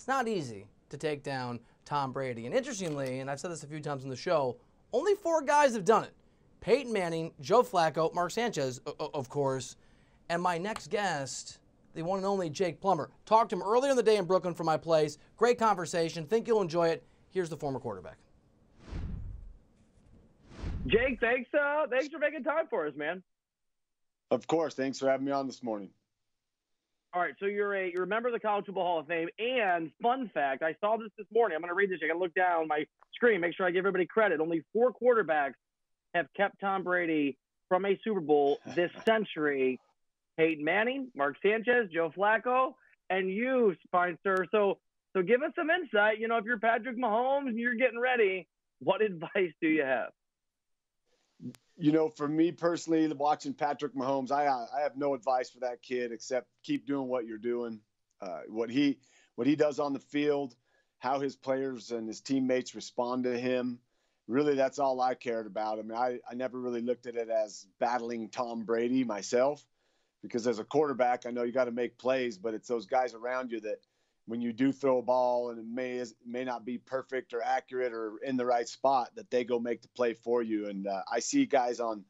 It's not easy to take down Tom Brady. And interestingly, and I've said this a few times on the show, only 4 guys have done it. Peyton Manning, Joe Flacco, Mark Sanchez, of course, and my next guest, the one and only Jake Plummer. Talked to him earlier in the day in Brooklyn from my place. Great conversation. Think you'll enjoy it. Here's the former quarterback. Jake, thanks for making time for us, man. Of course. Thanks for having me on this morning. All right, so you're a member of the College Football Hall of Fame, and fun fact, I saw this morning. I'm going to read this. I got to look down my screen, make sure I give everybody credit. Only 4 quarterbacks have kept Tom Brady from a Super Bowl this century: Peyton Manning, Mark Sanchez, Joe Flacco, and you, fine sir. So give us some insight. You know, if you're Patrick Mahomes and you're getting ready, what advice do you have? You know, for me personally, watching Patrick Mahomes, I have no advice for that kid except keep doing what you're doing. What he does on the field, how his players and his teammates respond to him. Really, that's all I cared about. I mean, I never really looked at it as battling Tom Brady myself, because as a quarterback, I know you got to make plays, but it's those guys around you that when you do throw a ball and it may not be perfect or accurate or in the right spot, that they go make the play for you. And I see guys on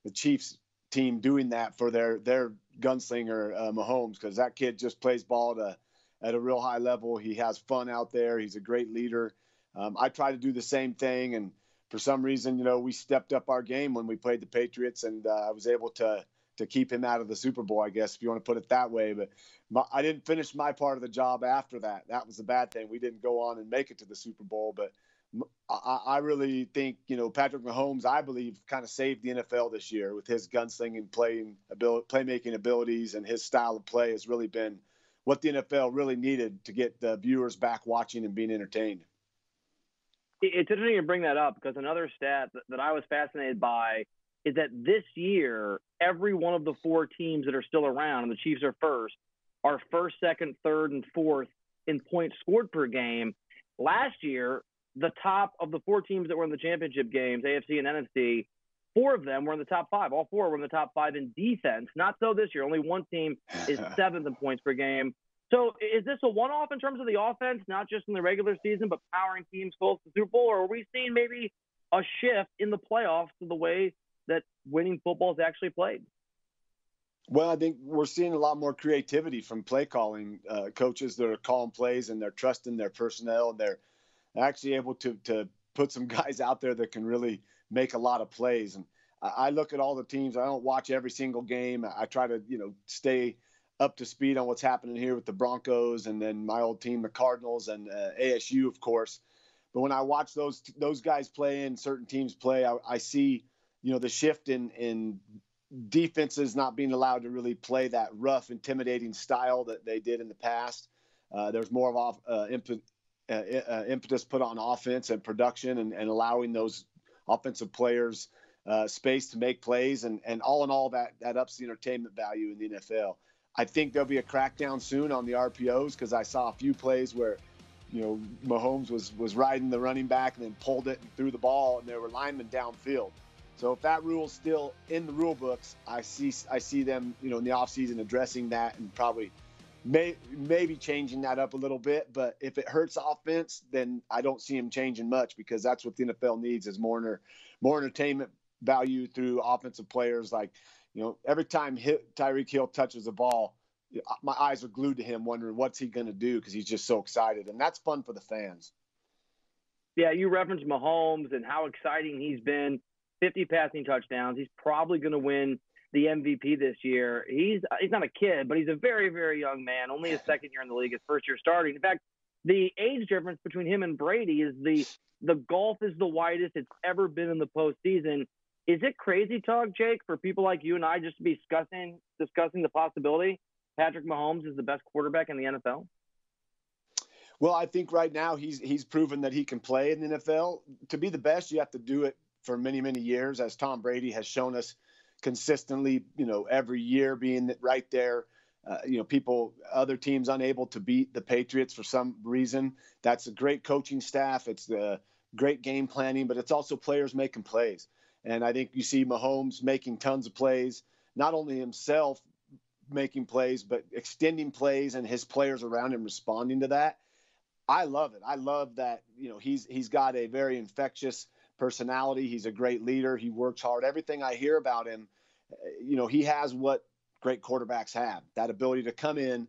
the Chiefs team doing that for their gunslinger Mahomes, because that kid just plays ball at a real high level. He has fun out there. He's a great leader. I try to do the same thing. And for some reason, you know, we stepped up our game when we played the Patriots, and I was able to keep him out of the Super Bowl, I guess, if you want to put it that way. But I didn't finish my part of the job after that. That was the bad thing. We didn't go on and make it to the Super Bowl. But I really think, you know, Patrick Mahomes, I believe, kind of saved the NFL this year with his gunslinging playmaking abilities, and his style of play has really been what the NFL really needed to get the viewers back watching and being entertained. It's interesting to bring that up, because another stat that I was fascinated by is that this year, every one of the 4 teams that are still around, and the Chiefs are first, are first, second, third, and fourth in points scored per game. Last year, the top of the 4 teams that were in the championship games, AFC and NFC, 4 of them were in the top 5. All 4 were in the top 5 in defense. Not so this year. Only 1 team is 7th in points per game. So is this a one-off in terms of the offense, not just in the regular season, but powering teams close to the Super Bowl? Or are we seeing maybe a shift in the playoffs to the way that winning football is actually played? Well, I think we're seeing a lot more creativity from play calling coaches that are calling plays, and they're trusting their personnel, and they're actually able to put some guys out there that can really make a lot of plays. And I look at all the teams. I don't watch every single game. I try to, you know, stay up to speed on what's happening here with the Broncos, and then my old team, the Cardinals, and ASU, of course. But when I watch those guys play and certain teams play, I see, you know, the shift in defenses not being allowed to really play that rough, intimidating style that they did in the past. There's more of impetus put on offense and production, and allowing those offensive players space to make plays. And all in all, that ups the entertainment value in the NFL. I think there'll be a crackdown soon on the RPOs, because I saw a few plays where, you know, Mahomes was riding the running back and then pulled it and threw the ball, and there were linemen downfield. So if that rule's still in the rule books, I see them, you know, in the offseason addressing that, and probably maybe changing that up a little bit. But if it hurts offense, then I don't see him changing much, because that's what the NFL needs, is more entertainment value through offensive players. Like, you know, every time Tyreek Hill touches the ball, my eyes are glued to him, wondering what's he going to do, because he's just so excited, and that's fun for the fans. Yeah, you referenced Mahomes and how exciting he's been. 50 passing touchdowns. He's probably going to win the MVP this year. He's not a kid, but he's a very, very young man. Only his second year in the league, his first year starting. In fact, the age difference between him and Brady is the gulf is the widest it's ever been in the postseason. Is it crazy talk, Jake, for people like you and I just to be discussing the possibility Patrick Mahomes is the best quarterback in the NFL? Well, I think right now he's proven that he can play in the NFL. To be the best, you have to do it for many, many years, as Tom Brady has shown us consistently, you know, every year being right there. You know, other teams unable to beat the Patriots for some reason. That's a great coaching staff. It's the great game planning, but it's also players making plays. And I think you see Mahomes making tons of plays, not only himself making plays, but extending plays and his players around him responding to that. I love it. I love that, he's got a very infectious personality. He's a great leader. He works hard. Everything I hear about him, he has what great quarterbacks have, that ability to come in,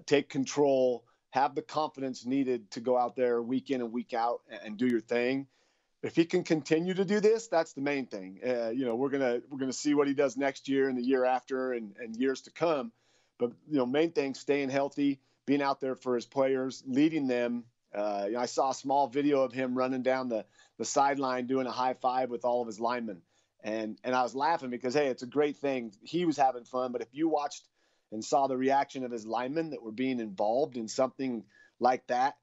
take control, have the confidence needed to go out there week in and week out and do your thing. If he can continue to do this, that's the main thing. We're gonna see what he does next year and the year after and years to come. But main thing, staying healthy, being out there for his players, leading them. I saw a small video of him running down the sideline doing a high five with all of his linemen, and I was laughing because, hey, it's a great thing. He was having fun, but if you watched and saw the reaction of his linemen that were being involved in something like that,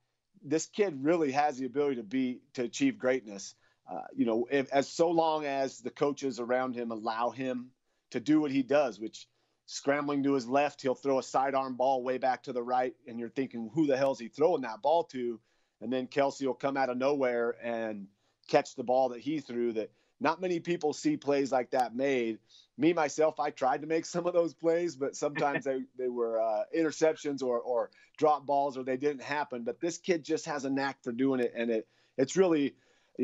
this kid really has the ability to achieve greatness. As so long as the coaches around him allow him to do what he does, which scrambling to his left, he'll throw a sidearm ball way back to the right, and you're thinking, who the hell is he throwing that ball to? And then Kelsey will come out of nowhere and catch the ball that he threw. That not many people see plays like that made. Me, myself, I tried to make some of those plays, but sometimes they were interceptions or drop balls, or they didn't happen. But this kid just has a knack for doing it, and it's really,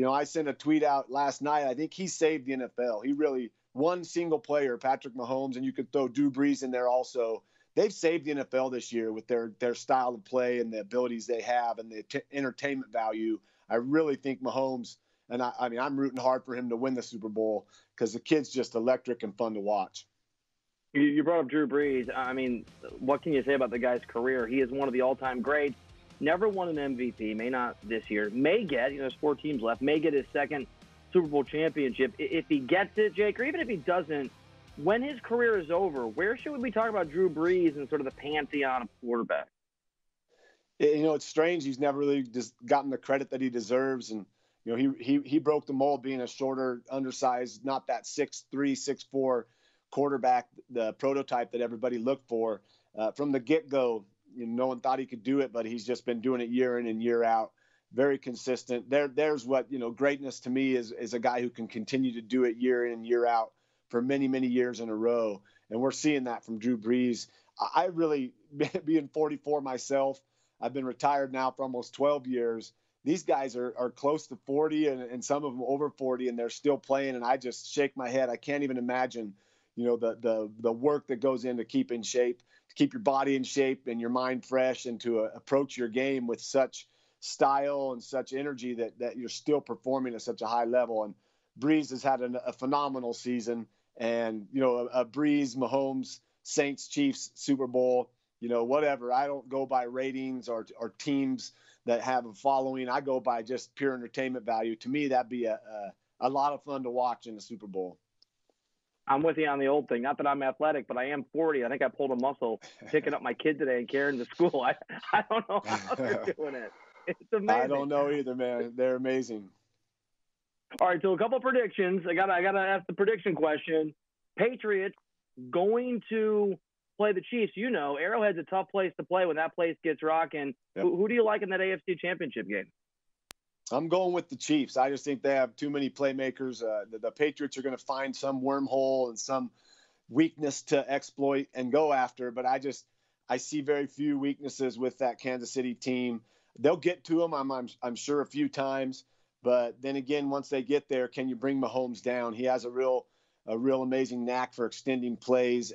I sent a tweet out last night. I think he saved the NFL. He really, one single player, Patrick Mahomes, and you could throw Drew Brees in there also. They've saved the NFL this year with their style of play and the abilities they have and the entertainment value. I really think Mahomes, and I'm rooting hard for him to win the Super Bowl because the kid's just electric and fun to watch. You brought up Drew Brees. I mean, what can you say about the guy's career? He is one of the all-time greats. Never won an MVP, may not this year. May get, there's 4 teams left, may get his second Super Bowl championship. If he gets it, Jake, or even if he doesn't, when his career is over, where should we be talking about Drew Brees and sort of the pantheon of quarterback? It's strange. He's never really just gotten the credit that he deserves. And, he broke the mold being a shorter, undersized, not that 6'3", 6'4" quarterback, the prototype that everybody looked for. From the get-go, no one thought he could do it, but he's just been doing it year in and year out. Very consistent. There's what, greatness to me is a guy who can continue to do it year in and year out for many, many years in a row. And we're seeing that from Drew Brees. I really, being 44 myself, I've been retired now for almost 12 years. These guys are close to 40 and some of them over 40, and they're still playing. And I just shake my head. I can't even imagine, the work that goes into keep in shape, to keep your body in shape and your mind fresh, and to approach your game with such style and such energy that you're still performing at such a high level. And Brees has had a phenomenal season, and, a Brees, Mahomes, Saints, Chiefs, Super Bowl, whatever. I don't go by ratings or teams that have a following. I go by just pure entertainment value. To me, that'd be a lot of fun to watch in the Super Bowl. I'm with you on the old thing. Not that I'm athletic, but I am 40. I think I pulled a muscle picking up my kid today and carrying to school. I don't know how they're doing it. It's amazing. I don't know either, man. They're amazing. All right, so a couple of predictions. I gotta ask the prediction question. Patriots going to play the Chiefs. Arrowhead's a tough place to play when that place gets rocking. Yep. Who do you like in that AFC Championship game? I'm going with the Chiefs. I just think they have too many playmakers. The Patriots are going to find some wormhole and some weakness to exploit and go after. But I see very few weaknesses with that Kansas City team. They'll get to them, I'm sure, a few times. But then again, once they get there, can you bring Mahomes down? He has a real amazing knack for extending plays,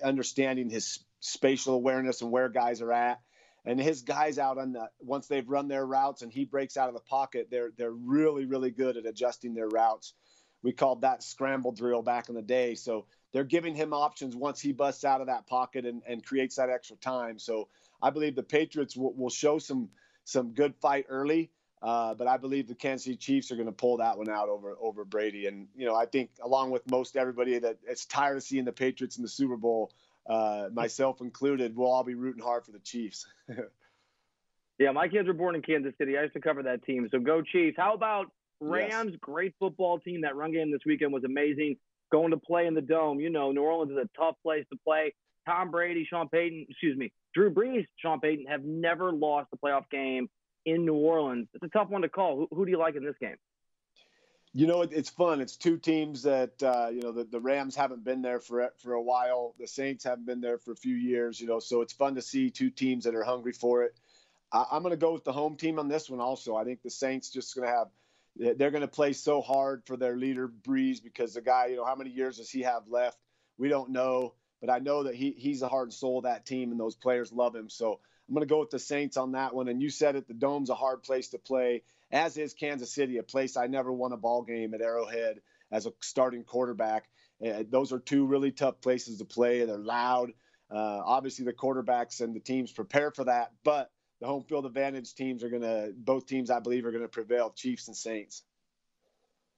understanding his spatial awareness and where guys are at. And his guys out once they've run their routes and he breaks out of the pocket, they're really, really good at adjusting their routes. We called that scramble drill back in the day. So they're giving him options once he busts out of that pocket and creates that extra time. So I believe the Patriots will show some good fight early. But I believe the Kansas City Chiefs are going to pull that one out over Brady. And, I think along with most everybody that it's tired of seeing the Patriots in the Super Bowl, myself included, we'll all be rooting hard for the Chiefs. Yeah, my kids were born in Kansas City. I used to cover that team. So go Chiefs. How about Rams? Yes. Great football team. That run game this weekend was amazing. Going to play in the Dome. New Orleans is a tough place to play. Tom Brady, Drew Brees, Sean Payton have never lost a playoff game in New Orleans. It's a tough one to call. Who do you like in this game? It's fun. It's two teams that, the Rams haven't been there for a while. The Saints haven't been there for a few years, so it's fun to see two teams that are hungry for it. I'm going to go with the home team on this one also. I think the Saints just going to have – they're going to play so hard for their leader, Brees, because the guy, how many years does he have left? We don't know. But I know that he's the heart and soul of that team, and those players love him. So I'm going to go with the Saints on that one. And you said it, the Dome's a hard place to play, as is Kansas City, a place I never won a ball game at Arrowhead as a starting quarterback. Those are two really tough places to play. They're loud. Obviously, the quarterbacks and the teams prepare for that, but the home field advantage teams both teams, I believe, are going to prevail, Chiefs and Saints.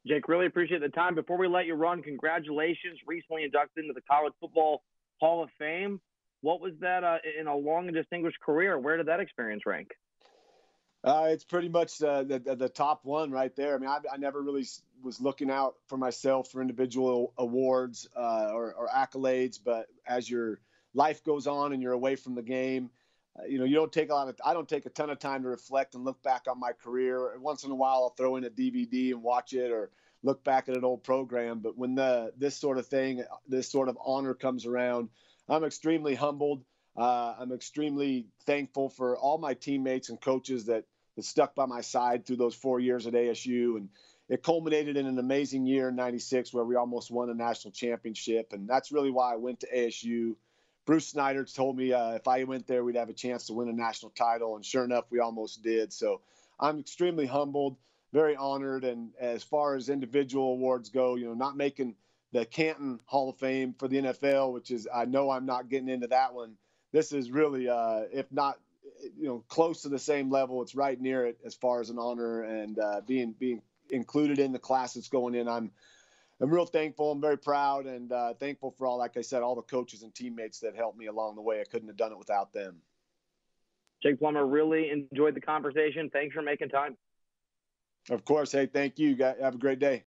Jake, really appreciate the time. Before we let you run, congratulations, recently inducted into the College Football Hall of Fame. What was that in a long and distinguished career? Where did that experience rank? It's pretty much the top one right there. I mean, I never really was looking out for myself for individual awards or accolades, but as your life goes on and you're away from the game, you don't take I don't take a ton of time to reflect and look back on my career. Once in a while, I'll throw in a DVD and watch it or look back at an old program. But when this sort of honor comes around, I'm extremely humbled. I'm extremely thankful for all my teammates and coaches that stuck by my side through those 4 years at ASU. And it culminated in an amazing year in '96 where we almost won a national championship. And that's really why I went to ASU. Bruce Snyder told me if I went there, we'd have a chance to win a national title. And sure enough, we almost did. So I'm extremely humbled, very honored. And as far as individual awards go, not making the Canton Hall of Fame for the NFL, which is, I know I'm not getting into that one. This is really, if not, close to the same level. It's right near it as far as an honor and being included in the class that's going in. I'm real thankful. I'm very proud and thankful for all the coaches and teammates that helped me along the way. I couldn't have done it without them. Jake Plummer, really enjoyed the conversation. Thanks for making time. Of course. Hey, thank you. Have a great day.